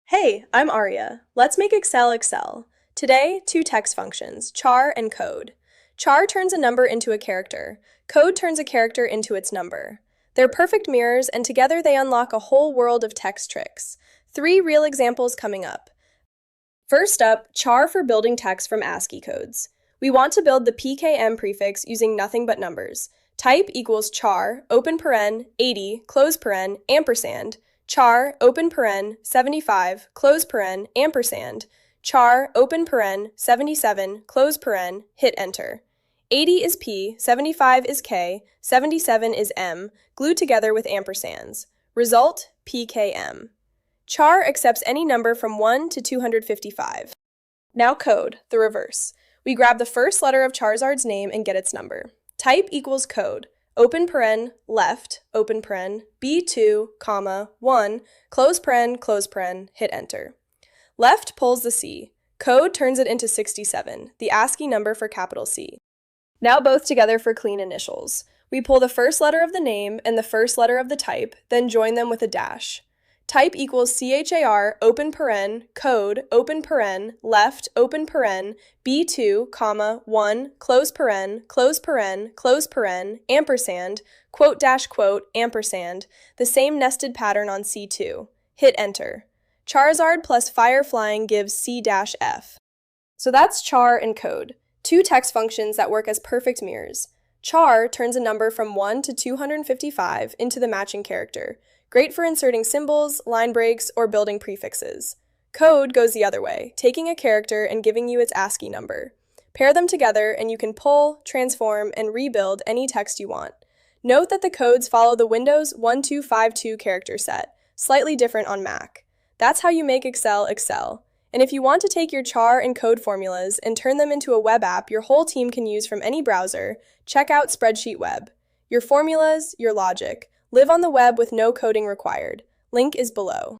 Hey, I'm Aria. Let's make Excel Excel. Today, two text functions, char and code. Char turns a number into a character. Code turns a character into its number. They're perfect mirrors, and together they unlock a whole world of text tricks. 3 real examples coming up. First up, char for building text from ASCII codes. We want to build the PKM prefix using nothing but numbers. Type equals char, open paren, 80, close paren, ampersand, char, open paren, 75, close paren, ampersand, char, open paren, 77, close paren, hit enter. 80 is P, 75 is K, 77 is M, glued together with ampersands. Result, PKM. Char accepts any number from 1 to 255. Now code, the reverse. We grab the first letter of Charizard's name and get its number. Type equals code, open paren, left, open paren, B2, comma, 1, close paren, hit enter. Left pulls the C. Code turns it into 67, the ASCII number for capital C. Now both together for clean initials. We pull the first letter of the name and the first letter of the type, then join them with a dash. Type equals CHAR, open paren, code, open paren, left, open paren, B2, comma, 1, close paren, ampersand, quote dash quote, ampersand, the same nested pattern on C2. Hit enter. Charizard plus fire flying gives C-F. So that's char and code, two text functions that work as perfect mirrors. Char turns a number from 1 to 255 into the matching character. Great for inserting symbols, line breaks, or building prefixes. Code goes the other way, taking a character and giving you its ASCII number. Pair them together and you can pull, transform, and rebuild any text you want. Note that the codes follow the Windows 1252 character set, slightly different on Mac. That's how you make Excel Excel. And if you want to take your char and code formulas and turn them into a web app your whole team can use from any browser, check out SpreadsheetWeb. Your formulas, your logic. Live on the web with no coding required. Link is below.